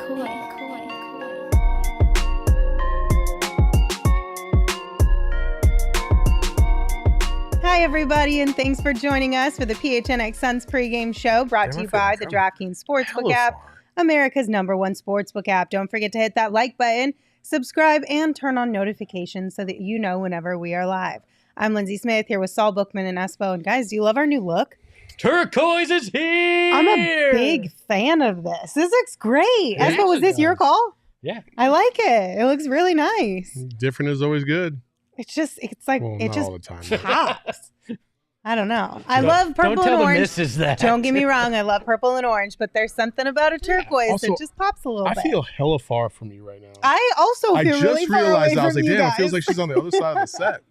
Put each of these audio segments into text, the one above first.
Hi, everybody, and thanks for joining us for the PHNX Suns pregame show brought to you by the DraftKings Sportsbook app, America's #1 sportsbook app. Don't forget to hit that like button, subscribe, and turn on notifications so that you know whenever we are live. I'm Lindsey Smith here with Saul, Bookman, and Espo. And guys, do you love our new look? Turquoise is here! I'm a big fan of this. This looks great. Espo, was this your call? Yeah. I like it. It looks really nice. Different is always good. It's like, well, it not just all the time. pops. I don't know. I love purple Don't tell and the orange. missus that. Don't get me wrong. I love purple and orange, but there's something about a turquoise Also, that just pops a little bit. I feel hella far from you right now. I also feel really far away realized I was from like, you damn, guys. it feels like she's on the other side of the set.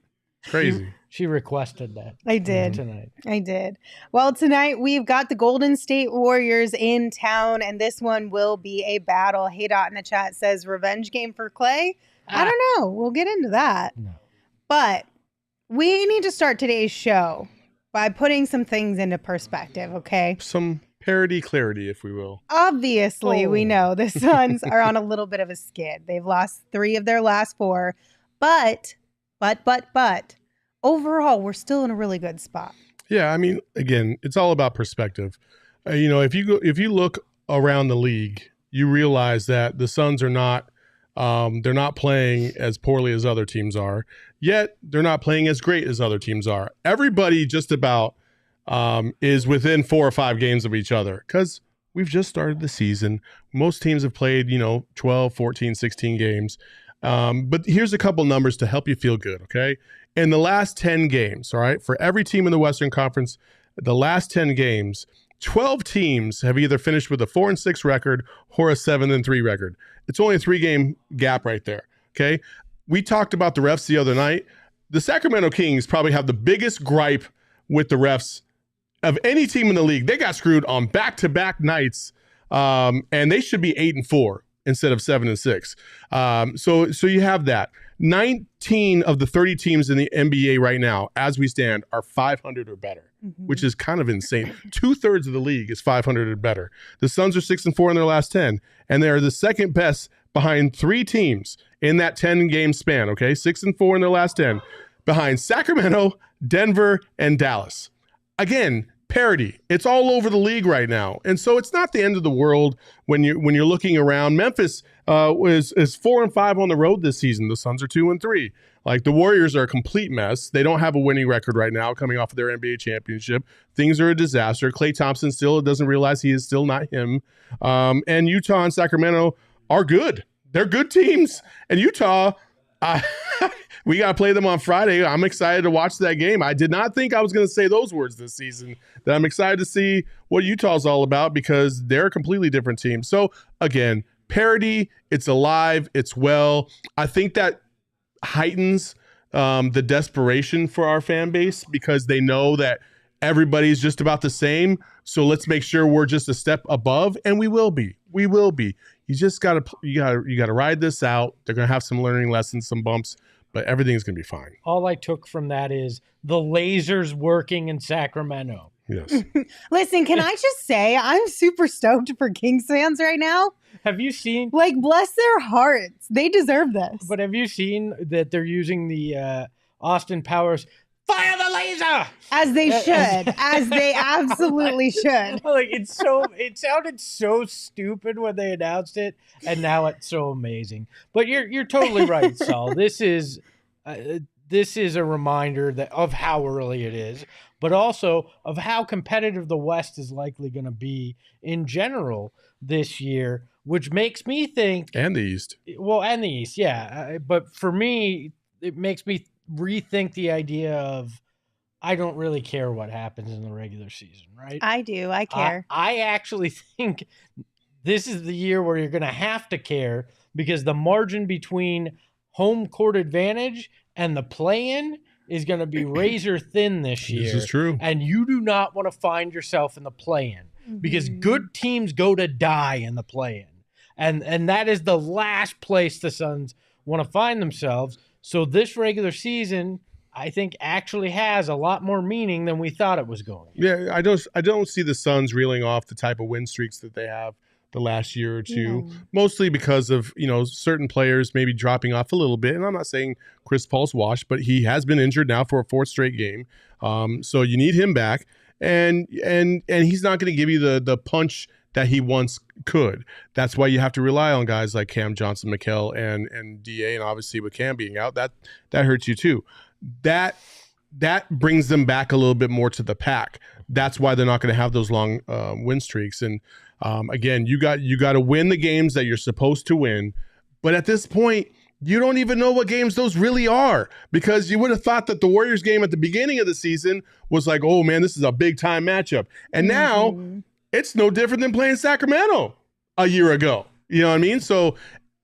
Crazy. She requested that. I did. Tonight. I did. Well, tonight we've got the Golden State Warriors in town, and this one will be a battle. Hey Dot in the chat says revenge game for Klay. I don't know. We'll get into that. No. But we need to start today's show by putting some things into perspective, okay? Some parity clarity, if we will. Obviously, we know the Suns are on a little bit of a skid. They've lost 3 of their last 4, but overall, we're still in a really good spot. Yeah, I mean, again, it's all about perspective. If you look around the league, you realize that the Suns are not they're not playing as poorly as other teams are, yet they're not playing as great as other teams are. Everybody just about is within 4 or 5 games of each other because we've just started the season. Most teams have played, 12, 14, 16 games. But here's a couple numbers to help you feel good, okay? In the last 10 games, all right, for every team in the Western Conference, the last 10 games, 12 teams have either finished with a 4-6 record or a 7-3 record. It's only a 3-game gap right there, okay? We talked about the refs the other night. The Sacramento Kings probably have the biggest gripe with the refs of any team in the league. They got screwed on back-to-back nights, and they should be 8-4 instead of 7-6. So you have that. 19 of the 30 teams in the NBA right now, as we stand, are 500 or better, which is kind of insane. 2/3 of the league is 500 or better. The Suns are 6-4 in their last 10, and they are the second best behind 3 teams in that 10-game span, okay? 6-4 in their last 10, behind Sacramento, Denver, and Dallas. Again, parity. It's all over the league right now. And so it's not the end of the world when you're looking around. Memphis is 4-5 on the road this season. The Suns are 2-3. Like, the Warriors are a complete mess. They don't have a winning record right now coming off of their NBA championship. Things are a disaster. Klay Thompson still doesn't realize he is still not him. And Utah and Sacramento are good. They're good teams. And Utah, we got to play them on Friday. I'm excited to watch that game. I did not think I was going to say those words this season, that I'm excited to see what Utah's all about because they're a completely different team. So, again, parity, it's alive, it's well. I think that heightens the desperation for our fan base because they know that everybody's just about the same. So let's make sure we're just a step above, and we will be. We will be. You just gotta ride this out. They're gonna have some learning lessons, some bumps, but everything's gonna be fine. All I took from that is the laser's working in Sacramento. Yes. Listen, can I just say I'm super stoked for Kings fans right now? Have you seen? Like, bless their hearts. They deserve this. But have you seen that they're using the Austin Powers fire the laser? As they should. As they absolutely should. Like, it sounded so stupid when they announced it, and now it's so amazing. But you're totally right, Saul. This is a reminder of how early it is, but also of how competitive the West is likely going to be in general this year, which makes me think. And the East. Well, and the East, yeah. But for me, it makes me rethink the idea of I don't really care what happens in the regular season, right? I do. I care. I actually think this is the year where you're going to have to care because the margin between home court advantage and the play-in is going to be razor thin this year. This is true. And you do not want to find yourself in the play-in because good teams go to die in the play-in. And that is the last place the Suns want to find themselves. So this regular season, I think, actually has a lot more meaning than we thought it was going. Yeah, I don't see the Suns reeling off the type of win streaks that they have the last year or two, mostly because of, certain players maybe dropping off a little bit. And I'm not saying Chris Paul's washed, but he has been injured now for a fourth straight game. So you need him back. And he's not going to give you the punch that he once could. That's why you have to rely on guys like Cam Johnson, Mikal, and DA, and obviously with Cam being out, that hurts you too. That brings them back a little bit more to the pack. That's why they're not going to have those long win streaks. And again, you got to win the games that you're supposed to win. But at this point, you don't even know what games those really are, because you would have thought that the Warriors game at the beginning of the season was like, oh man, this is a big time matchup. And now it's no different than playing Sacramento a year ago. You know what I mean? So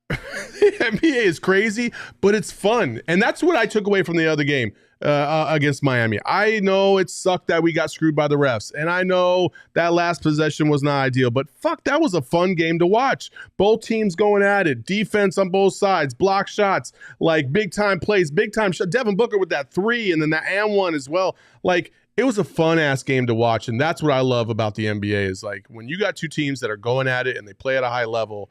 the NBA is crazy, but it's fun. And that's what I took away from the other game against Miami. I know it sucked that we got screwed by the refs, and I know that last possession was not ideal, but fuck, that was a fun game to watch. Both teams going at it, defense on both sides, block shots, like big-time plays, big-time shot. Devin Booker with that 3 and then that and one as well. Like, it was a fun-ass game to watch, and that's what I love about the NBA is, like, when you got two teams that are going at it and they play at a high level,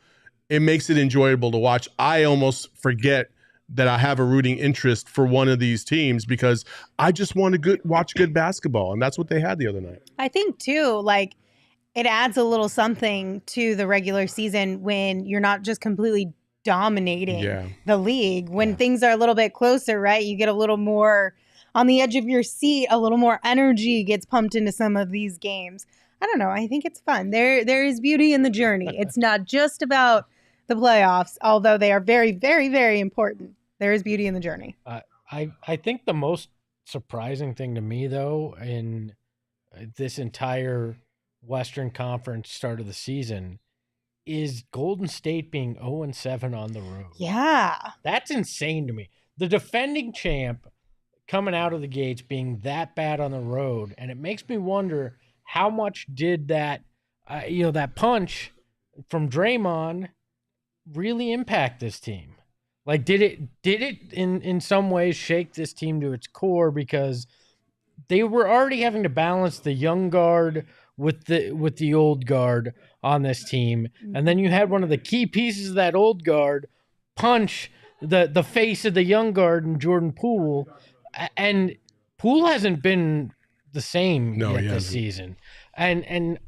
it makes it enjoyable to watch. I almost forget that I have a rooting interest for one of these teams because I just want to watch good basketball, and that's what they had the other night. I think, too, like, it adds a little something to the regular season when you're not just completely dominating the league. When things are a little bit closer, right, you get a little more on the edge of your seat, a little more energy gets pumped into some of these games. I don't know. I think it's fun. There is beauty in the journey. It's not just about the playoffs, although they are very, very, very important. There is beauty in the journey. I think the most surprising thing to me, though, in this entire Western Conference start of the season is Golden State being 0-7 on the road. Yeah. That's insane to me. The defending champ coming out of the gates being that bad on the road, and it makes me wonder how much did that, that punch from Draymond really impact this team? Like, did it in some ways shake this team to its core, because they were already having to balance the young guard with the old guard on this team, and then you had one of the key pieces of that old guard punch the face of the young guard in Jordan Poole, and Poole hasn't been the same yet this season, and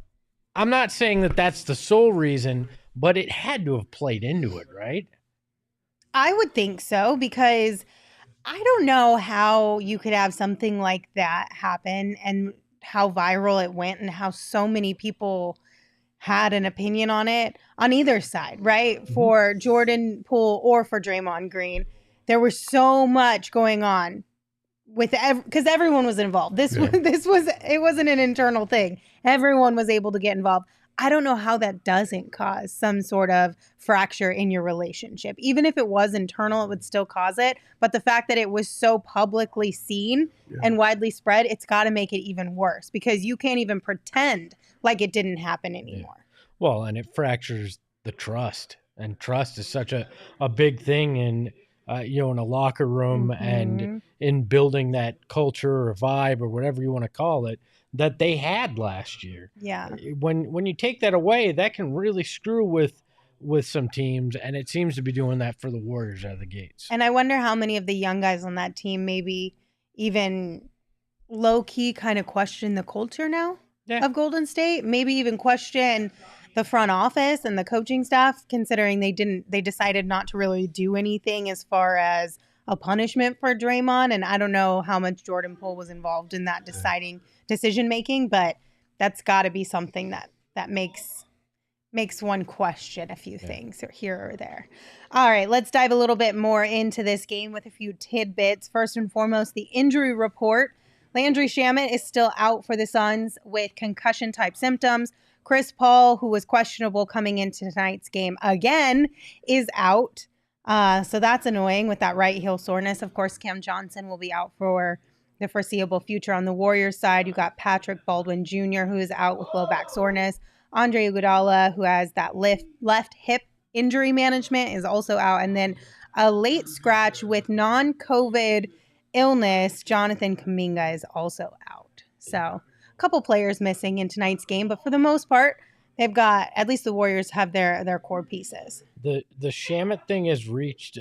I'm not saying that that's the sole reason, but it had to have played into it, right? I would think so, because I don't know how you could have something like that happen and how viral it went and how so many people had an opinion on it on either side, right? Mm-hmm. For Jordan Poole or for Draymond Green. There was so much going on because everyone was involved. It wasn't an internal thing. Everyone was able to get involved. I don't know how that doesn't cause some sort of fracture in your relationship. Even if it was internal, it would still cause it. But the fact that it was so publicly seen and widely spread, it's got to make it even worse, because you can't even pretend like it didn't happen anymore. Yeah. Well, and it fractures the trust. And trust is such a big thing in a locker room and in building that culture or vibe or whatever you want to call it that they had last year. Yeah. When you take that away, that can really screw with some teams, and it seems to be doing that for the Warriors out of the gates. And I wonder how many of the young guys on that team maybe even low-key kind of question the culture now of Golden State, maybe even question the front office and the coaching staff, considering they decided not to really do anything as far as a punishment for Draymond. And I don't know how much Jordan Poole was involved in that decision making, but that's got to be something that makes one question a few things or here or there. All right, let's dive a little bit more into this game with a few tidbits. First and foremost, the injury report. Landry Shamet is still out for the Suns with concussion-type symptoms. Chris Paul, who was questionable coming into tonight's game again, is out. So that's annoying with that right heel soreness. Of course, Cam Johnson will be out for the foreseeable future. On the Warriors side, you got Patrick Baldwin Jr., who is out with low back soreness. Andre Iguodala, who has that left hip injury management, is also out. And then a late scratch with non-COVID illness, Jonathan Kuminga is also out. So a couple players missing in tonight's game, but for the most part, they've got, at least the Warriors have their core pieces. The Shamet thing has reached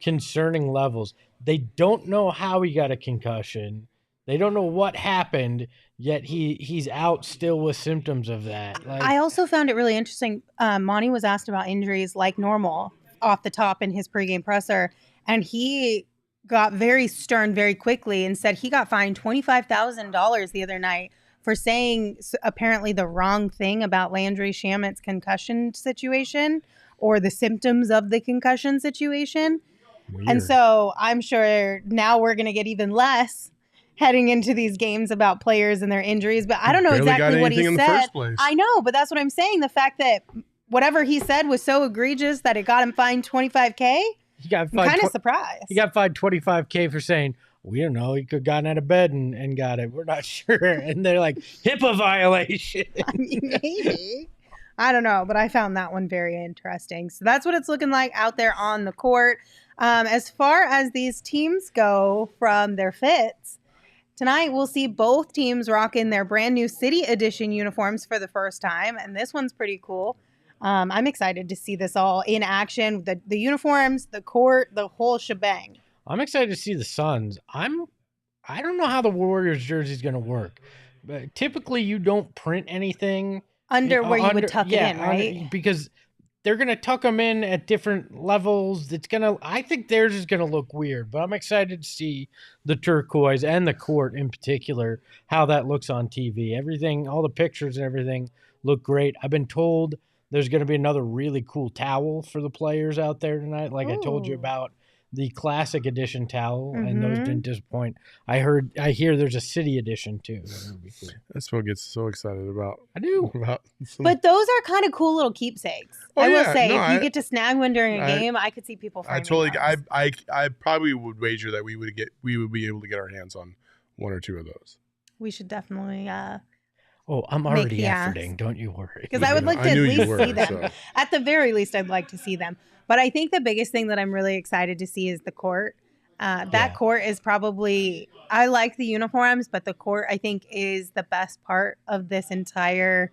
concerning levels. They don't know how he got a concussion. They don't know what happened, yet he's out still with symptoms of that. Like, I also found it really interesting. Monty was asked about injuries like normal off the top in his pregame presser, and he got very stern very quickly and said he got fined $25,000 the other night for saying apparently the wrong thing about Landry Shamet's concussion situation or the symptoms of the concussion situation. weird. And so I'm sure now we're going to get even less heading into these games about players and their injuries. But I don't know Barely got exactly what he anything in the said. first place. I know, but that's what I'm saying. The fact that whatever he said was so egregious that it got him fined $25K. he got I'm fined kind of surprised. He got fined $25K for saying, we don't know, he could have gotten out of bed and got it. We're not sure. And they're like, HIPAA violation. I mean, maybe. I don't know, but I found that one very interesting. So that's what it's looking like out there on the court. As far as these teams go from their fits, tonight we'll see both teams rocking their brand new City Edition uniforms for the first time, and this one's pretty cool. I'm excited to see this all in action, the uniforms, the court, the whole shebang. I'm excited to see the Suns. I don't know how the Warriors jersey is going to work. But typically, you don't print anything Under where you would tuck it in, right? Because they're going to tuck them in at different levels. I think theirs is going to look weird, but I'm excited to see the turquoise and the court in particular, how that looks on TV. Everything, all the pictures and everything look great. I've been told there's going to be another really cool towel for the players out there tonight. Like I told you about the classic edition towel, and those didn't disappoint. I hear there's a City edition too. That would be cool. That's what gets so excited about. I do. But those are kind of cool little keepsakes. Oh, I will yeah. say, No, if you get to snag one during a game, I could see people framing those. I probably would wager that we would be able to get our hands on one or two of those. We should definitely I'm already efforting. Don't you worry. Because I would like to at least see them. So. At the very least, I'd like to see them. But I think the biggest thing that I'm really excited to see is the court. Court is probably, I like the uniforms, but the court I think is the best part of this entire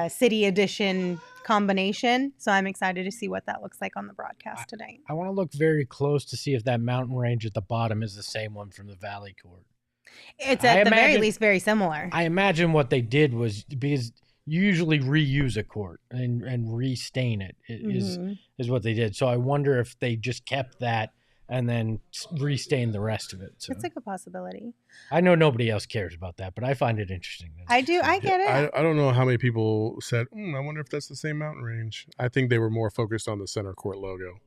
City Edition combination. So I'm excited to see what that looks like on the broadcast tonight. I want to look very close to see if that mountain range at the bottom is the same one from the Valley Court. It's at the very least very similar. I imagine what they did was, because you usually reuse a court and restain it is what they did. So I wonder if they just kept that and then restained the rest of it. So it's like a possibility. I know nobody else cares about that, but I find it interesting. I do. I get it. I don't know how many people said, I wonder if that's the same mountain range. I think they were more focused on the center court logo.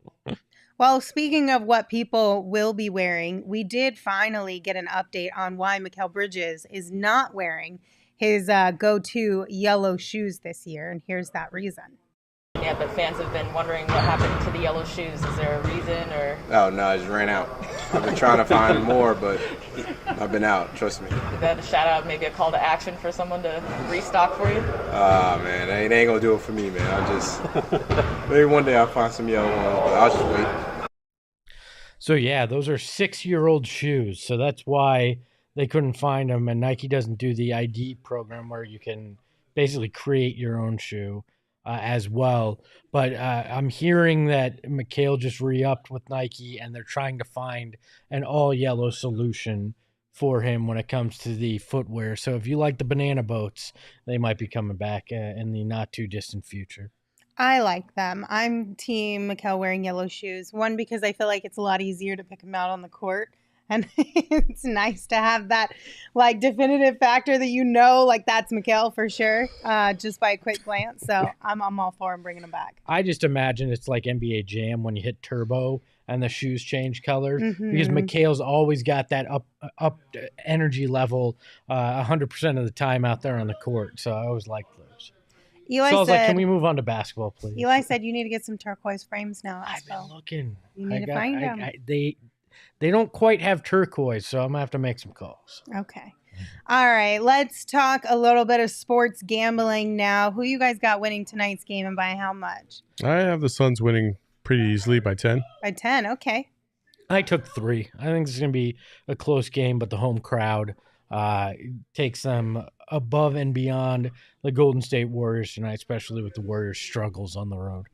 Well, speaking of what people will be wearing, we did finally get an update on why Mikal Bridges is not wearing his go-to yellow shoes this year, and here's that reason. Yeah, but fans have been wondering what happened to the yellow shoes. Is there a reason or? Oh, no, I just ran out. I've been trying to find more, but I've been out, trust me. Is that a shout out, maybe a call to action for someone to restock for you? Man, they ain't gonna do it for me, man. I'll just, maybe one day I'll find some yellow ones, but I'll just wait. So yeah, those are 6-year-old shoes. So that's why they couldn't find them. And Nike doesn't do the ID program where you can basically create your own shoe as well. But I'm hearing that Mikal just re-upped with Nike and they're trying to find an all-yellow solution for him when it comes to the footwear. So if you like the banana boats, they might be coming back in the not too distant future. I like them. I'm team Mikal wearing yellow shoes. One, because I feel like it's a lot easier to pick them out on the court. And it's nice to have that like definitive factor that like that's Mikal for sure, just by a quick glance. So I'm all for him bringing them back. I just imagine it's like NBA Jam when you hit turbo and the shoes change colors because Mikal's always got that up energy level 100% of the time out there on the court. So I always liked those. Eli so I was said, like, can we move on to basketball, please? Eli said you need to get some turquoise frames now. I've been looking. You need to find them. They don't quite have turquoise, so I'm going to have to make some calls. Okay. All right. Let's talk a little bit of sports gambling now. Who you guys got winning tonight's game and by how much? I have the Suns winning pretty easily by 10. By 10. Okay. I took 3. I think this is going to be a close game, but the home crowd takes them above and beyond the Golden State Warriors tonight, especially with the Warriors' struggles on the road.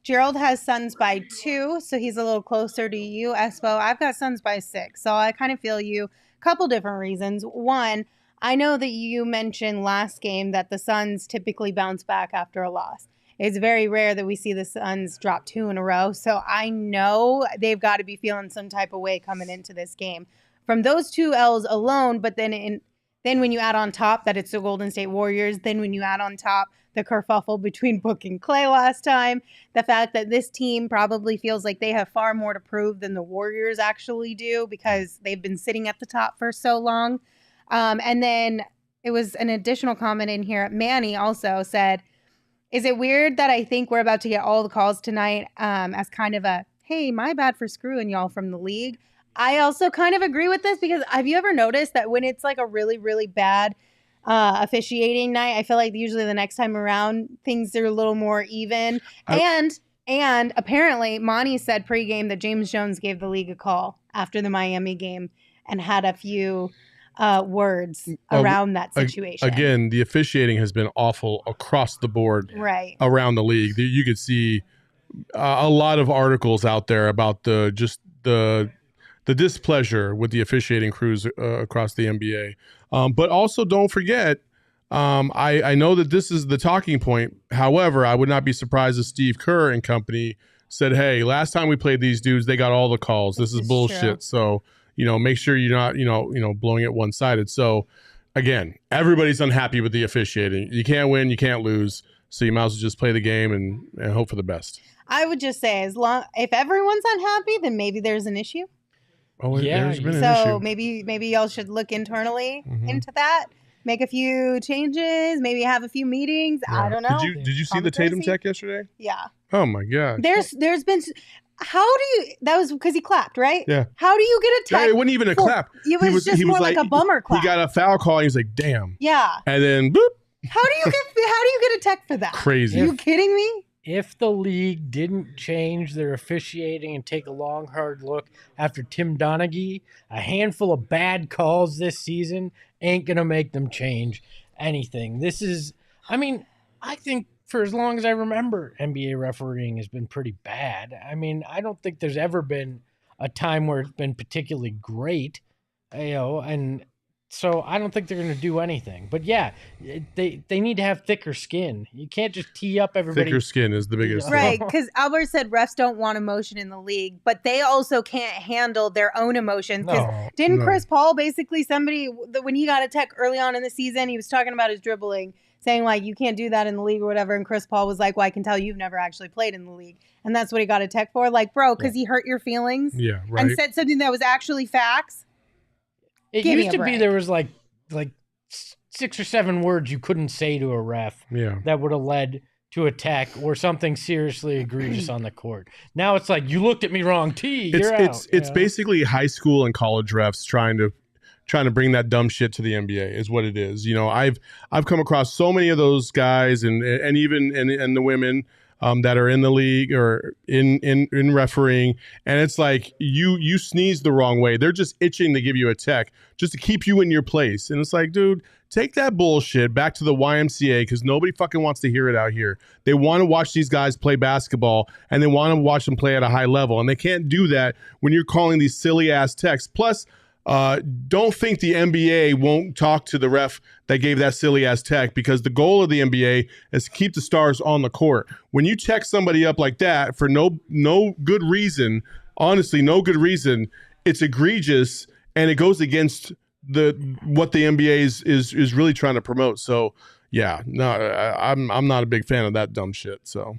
Gerald has Suns by 2, so he's a little closer to you, Espo. I've got Suns by 6, so I kind of feel you. Couple different reasons. One, I know that you mentioned last game that the Suns typically bounce back after a loss. It's very rare that we see the Suns drop 2 in a row, so I know they've got to be feeling some type of way coming into this game. From those 2 L's alone, but then when you add on top that it's the Golden State Warriors, then when you add on top the kerfuffle between Book and Klay last time, the fact that this team probably feels like they have far more to prove than the Warriors actually do because they've been sitting at the top for so long. And then it was an additional comment in here. Manny also said, is it weird that I think we're about to get all the calls tonight as kind of a, hey, my bad for screwing y'all from the league? I also kind of agree with this because have you ever noticed that when it's like a really, really bad officiating night, I feel like usually the next time around things are a little more even. And apparently Monty said pregame that James Jones gave the league a call after the Miami game and had a few words around that situation. Again, the officiating has been awful across the board around the league. You could see a lot of articles out there about the displeasure with the officiating crews across the NBA. But also don't forget, I know that this is the talking point. However, I would not be surprised if Steve Kerr and company said, hey, last time we played these dudes, they got all the calls. This is bullshit. True. So, make sure you're not, blowing it one-sided. So, again, everybody's unhappy with the officiating. You can't win, you can't lose. So you might as well just play the game and hope for the best. I would just say if everyone's unhappy, then maybe there's an issue. Oh, yeah. There's been an issue. So maybe y'all should look internally into that. Make a few changes. Maybe have a few meetings. Yeah. I don't know. Did you see the Tatum tech yesterday? Yeah. Oh my God. There's been. How do you? That was because he clapped, right? Yeah. How do you get a tech? Yeah, it wasn't even a clap. It was just more like a bummer clap. He got a foul call. And he's like, damn. Yeah. And then boop. How do you get a tech for that? Crazy. Are you kidding me? If the league didn't change their officiating and take a long, hard look after Tim Donaghy, a handful of bad calls this season ain't going to make them change anything. I think for as long as I remember, NBA refereeing has been pretty bad. I don't think there's ever been a time where it's been particularly great, and so I don't think they're going to do anything. But yeah, they need to have thicker skin. You can't just tee up everybody. Thicker skin is the biggest thing. Right, because Albert said refs don't want emotion in the league, but they also can't handle their own emotion. Didn't Chris Paul basically when he got a tech early on in the season, he was talking about his dribbling, saying like, you can't do that in the league or whatever. And Chris Paul was like, well, I can tell you've never actually played in the league. And that's what he got a tech for. Like, bro, because he hurt your feelings and said something that was actually facts. It used to be there was like 6 or 7 words you couldn't say to a ref that would have led to a tech or something seriously egregious on the court. Now it's like, you looked at me wrong, you're out. It's basically high school and college refs trying to bring that dumb shit to the NBA is what it is. I've come across so many of those guys and even and the women that are in the league or in refereeing, and it's like you sneeze the wrong way, they're just itching to give you a tech just to keep you in your place. And it's like, dude, take that bullshit back to the YMCA because nobody fucking wants to hear it out here. They want to watch these guys play basketball and they want to watch them play at a high level, and they can't do that when you're calling these silly ass techs. Plus, don't think the NBA won't talk to the ref that gave that silly ass tech, because the goal of the NBA is to keep the stars on the court. When you tech somebody up like that for no good reason, honestly, no good reason, it's egregious and it goes against what the NBA is really trying to promote. So yeah, no, I'm not a big fan of that dumb shit. So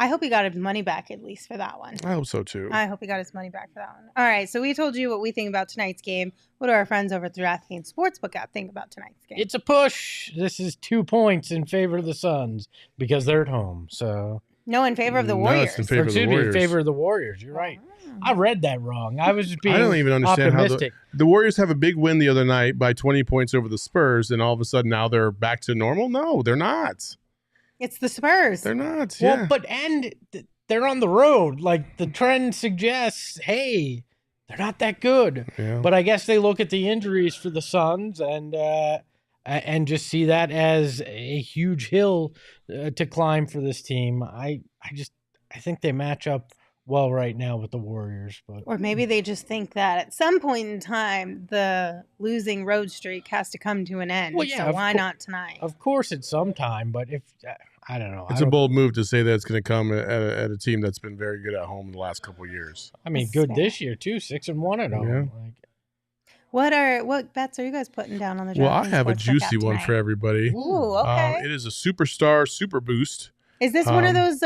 I hope he got his money back at least for that one. I hope so too. I hope he got his money back for that one. All right, so we told you what we think about tonight's game. What do our friends over at the DraftKings Sportsbook app think about tonight's game? It's a push. This is 2 points in favor of the Suns because they're at home. So no, in favor of the Warriors. It's in favor of the Warriors. In favor of the Warriors. You're right. I read that wrong. I was just being I don't even understand optimistic. how the Warriors have a big win the other night by 20 points over the Spurs, and all of a sudden now they're back to normal. No, they're not. It's the Spurs. They're not. Well, they're on the road. Like, the trend suggests, hey, they're not that good. Yeah. But I guess they look at the injuries for the Suns, and and just see that as a huge hill to climb for this team. I think they match up well right now with the Warriors, but or maybe they just think that at some point in time the losing road streak has to come to an end. Well, yeah, so why not tonight? Of course, it's sometime, but if I don't know, It's a bold move to say that it's going to come at a team that's been very good at home the last couple of years. I mean, good this year too, 6-1 at home. Yeah. What bets are you guys putting down on the draft? Well, I have a juicy one for everybody. Ooh, okay. It is a Superstar Super Boost. Is this one of those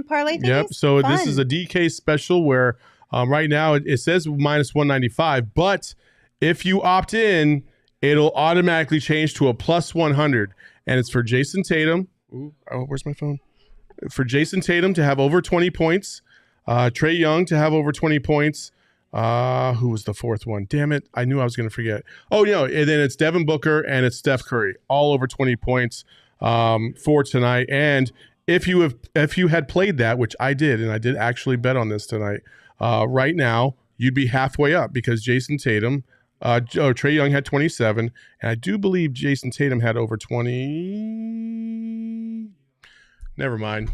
parlay things? Yep. So Fun. this is a DK special where right now it says minus 195, but if you opt in, it'll automatically change to a plus 100, and it's for Jason Tatum. Ooh, where's my phone? For Jason Tatum to have over 20 points, Trae Young to have over 20 points. Who was the fourth one? Damn it! I knew I was going to forget. Oh, and then it's Devin Booker and it's Steph Curry, all over 20 points for tonight. And if you had played that, which I did, and I did actually bet on this tonight, right now you'd be halfway up because Jason Tatum, Trae Young had 27, and I do believe Jason Tatum had over 20. Never mind.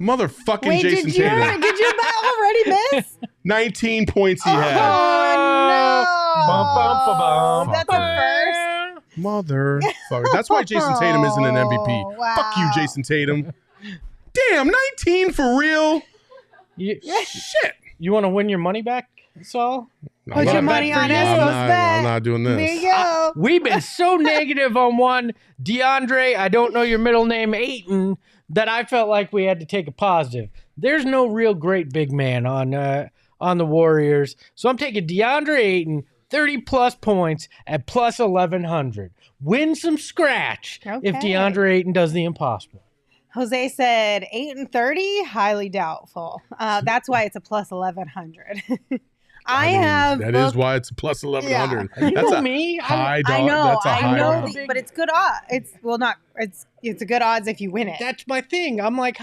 Motherfucking Jason Tatum. Did you already miss? 19 points he had. Oh, no. That's a first. Motherfucker. That's why Jason Tatum isn't an MVP. Wow. Fuck you, Jason Tatum. Damn, 19 for real? Shit. You want to win your money back, Saul? Put your money on Espo's bet. I'm not doing this. There you go. We've been so negative on one DeAndre, I don't know your middle name, Ayton, that I felt like we had to take a positive. There's no real great big man on the Warriors, so I'm taking DeAndre Ayton, 30-plus points at plus 1,100. Win some scratch if DeAndre Ayton does the impossible. Jose said 8 and 30, highly doubtful. That's why it's a plus 1,100. That is why it's a plus 1,100. Yeah. That's know me. High dog. I know. That's a high I know, dog. but it's good odds. It's a good odds if you win it. That's my thing. I'm like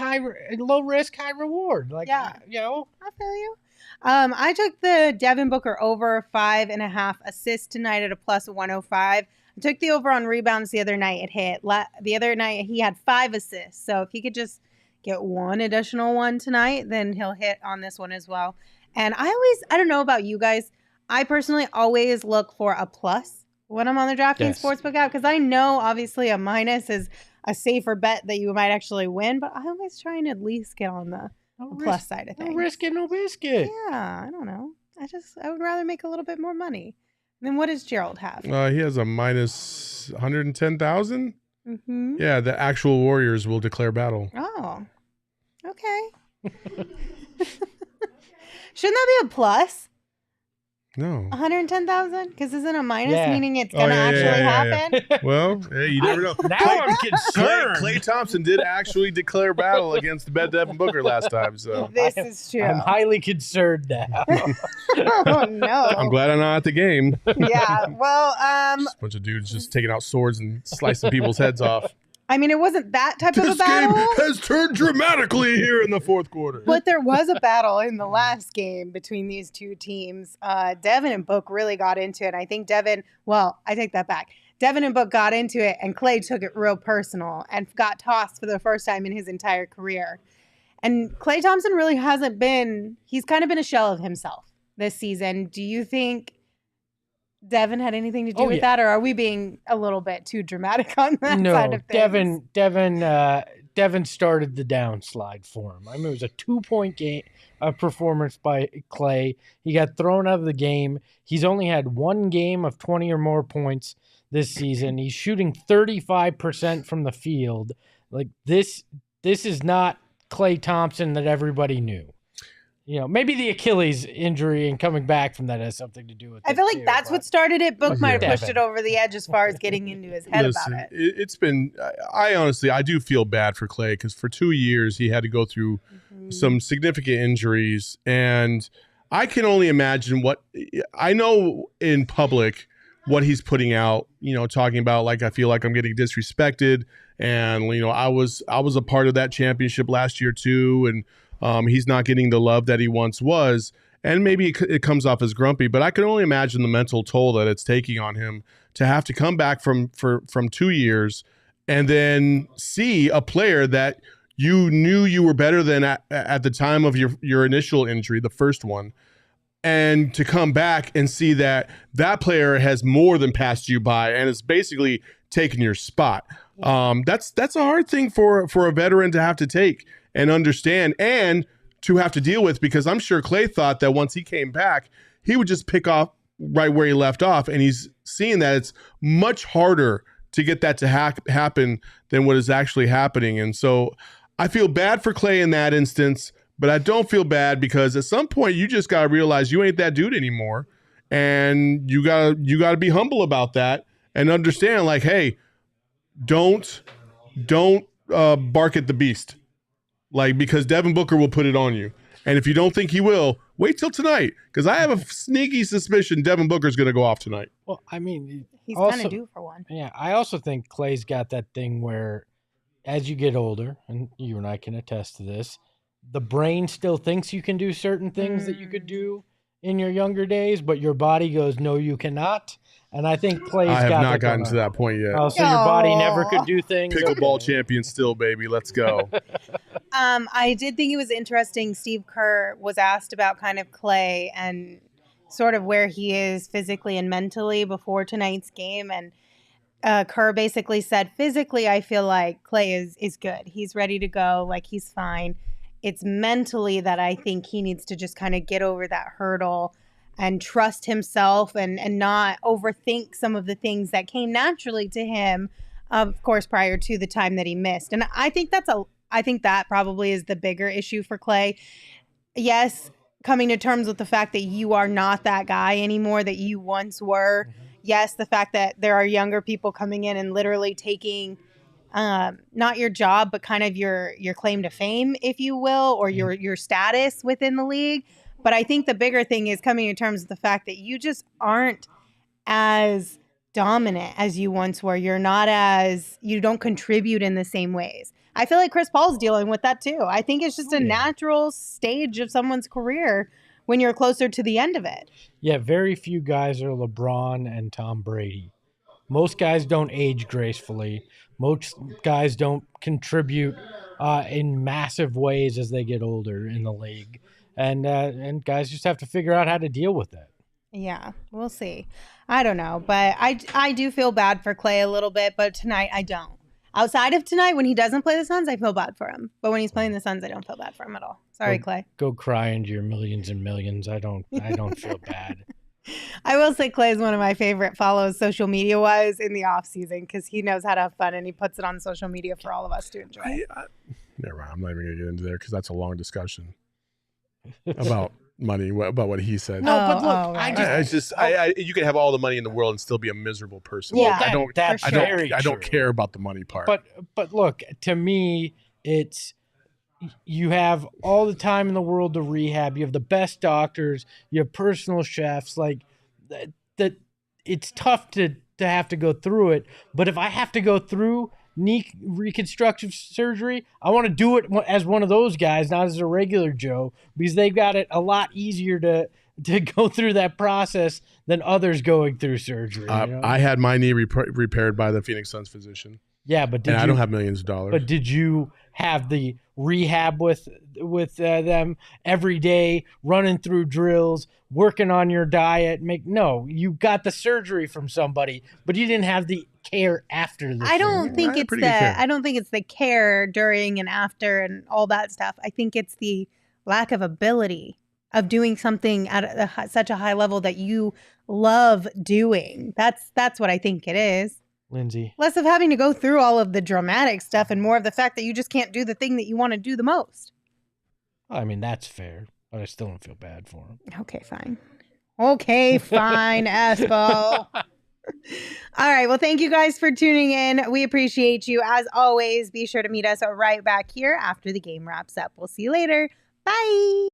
low risk, high reward. Like, yeah. I feel you. I took the Devin Booker over 5.5 assists tonight at a plus 105. I took the over on rebounds the other night. It hit. The other night he had 5 assists. So if he could just get one additional one tonight, then he'll hit on this one as well. And I don't know about you guys, I personally always look for a plus when I'm on the DraftKings Sportsbook app, because I know obviously a minus is a safer bet that you might actually win, but I always try and at least get on the plus side of things. No risk it, no biscuit. Yeah, I don't know. I would rather make a little bit more money. Then what does Gerald have? He has a minus 110,000. Mm-hmm. Yeah, the actual Warriors will declare battle. Oh, okay. Shouldn't that be a plus? No. 110,000? Because isn't a minus meaning it's Oh, going to actually happen? Well, hey, you never know. Now I'm concerned. Klay Thompson did actually declare battle against Devin Booker last time. So This is true. I'm highly concerned now. Oh, no. I'm glad I'm not at the game. Yeah, well, Just a bunch of dudes just taking out swords and slicing people's heads off. I mean, it wasn't that type of a This battle. game has turned dramatically here in the fourth quarter. But there was a battle in the last game between these two teams. Devin and Book really got into it. I think I take that back. Devin and Book got into it, and Klay took it real personal and got tossed for the first time in his entire career. And Klay Thompson really hasn't been, he's kind of been a shell of himself this season. Do you think Devin had anything to do with that, or are we being a little bit too dramatic on that side of things? Devin started the downslide for him. I mean, it was a 2-point game performance by Klay. He got thrown out of the game. He's only had one game of 20 or more points this season. He's shooting 35% from the field. Like this is not Klay Thompson that everybody knew. Maybe the Achilles injury and coming back from that has something to do with it. I feel like that's what started it. Book might have pushed it over the edge as far as getting into his head about it. It's been, I do feel bad for Klay because for 2 years he had to go through some significant injuries. And I can only imagine I know in public what he's putting out, talking about like, I feel like I'm getting disrespected. And, I was a part of that championship last year too. And, he's not getting the love that he once was, and maybe it comes off as grumpy, but I can only imagine the mental toll that it's taking on him to have to come back from 2 years and then see a player that you knew you were better than at the time of your initial injury, the first one, and to come back and see that player has more than passed you by and is basically taken your spot. That's a hard thing for a veteran to have to take and understand and to have to deal with, because I'm sure Klay thought that once he came back, he would just pick off right where he left off, and he's seeing that it's much harder to get that to happen than what is actually happening. And so I feel bad for Klay in that instance, but I don't feel bad because at some point you just got to realize you ain't that dude anymore, and you got to be humble about that and understand, like, hey, don't bark at the beast, like, because Devin Booker will put it on you. And if you don't think he will, wait till tonight, because I have a sneaky suspicion Devin Booker's going to go off tonight. Well, I mean, he's kind of due for one. Yeah, I also think Klay's got that thing where as you get older, and you and I can attest to this, the brain still thinks you can do certain things that you could do in your younger days, but your body goes, no, you cannot. And I think Klay's I have not gotten to that point yet. Oh, so your body never could do things? Pickleball champion still, baby. Let's go. I did think it was interesting. Steve Kerr was asked about kind of Klay and sort of where he is physically and mentally before tonight's game. And Kerr basically said, physically, I feel like Klay is good. He's ready to go. Like, he's fine. It's mentally that I think he needs to just kind of get over that hurdle and trust himself and not overthink some of the things that came naturally to him, of course, prior to the time that he missed. And I think that probably is the bigger issue for Klay. Yes, coming to terms with the fact that you are not that guy anymore that you once were. Yes, the fact that there are younger people coming in and literally taking not your job, but kind of your claim to fame, if you will, or your status within the league. But I think the bigger thing is coming to terms with the fact that you just aren't as dominant as you once were. You don't contribute in the same ways. I feel like Chris Paul's dealing with that too. I think it's just a natural stage of someone's career when you're closer to the end of it. Yeah, very few guys are LeBron and Tom Brady. Most guys don't age gracefully. Most guys don't contribute in massive ways as they get older in the league. And guys just have to figure out how to deal with that. Yeah, we'll see. I don't know, but I do feel bad for Klay a little bit, but tonight I don't. Outside of tonight, when he doesn't play the Suns, I feel bad for him. But when he's playing the Suns, I don't feel bad for him at all. Sorry, Klay. Go cry into your millions and millions. I don't feel bad. I will say Klay is one of my favorite follows social media-wise in the off-season because he knows how to have fun and he puts it on social media for all of us to enjoy. Never mind. I'm not even going to get into there because that's a long discussion about money, about what he said. No, but look, right. You can have all the money in the world and still be a miserable person. Yeah, I don't care about the money part. But look, to me, it's you have all the time in the world to rehab. You have the best doctors. You have personal chefs. Like that, it's tough to have to go through it. But if I have to go through knee reconstructive surgery, I want to do it as one of those guys, not as a regular Joe, because they've got it a lot easier to go through that process than others going through surgery. I had my knee repaired by the Phoenix Suns physician. Yeah, but I don't have millions of dollars. But did you have the rehab with them every day, running through drills, working on your diet? No, you got the surgery from somebody, but you didn't have the care after the surgery. I don't think it's the care during and after and all that stuff. I think it's the lack of ability of doing something at such a high level that you love doing. That's what I think it is. Lindsey. Less of having to go through all of the dramatic stuff and more of the fact that you just can't do the thing that you want to do the most. I mean, that's fair, but I still don't feel bad for him. Okay, fine, Espo. All right, well, thank you guys for tuning in. We appreciate you. As always, be sure to meet us right back here after the game wraps up. We'll see you later. Bye.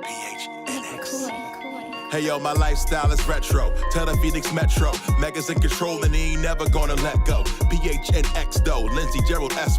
PHNX. Hey yo, my lifestyle is retro. Tell the Phoenix Metro. Megas in control and he ain't never gonna let go. PHNX though. Lindsey, Gerald, Espo.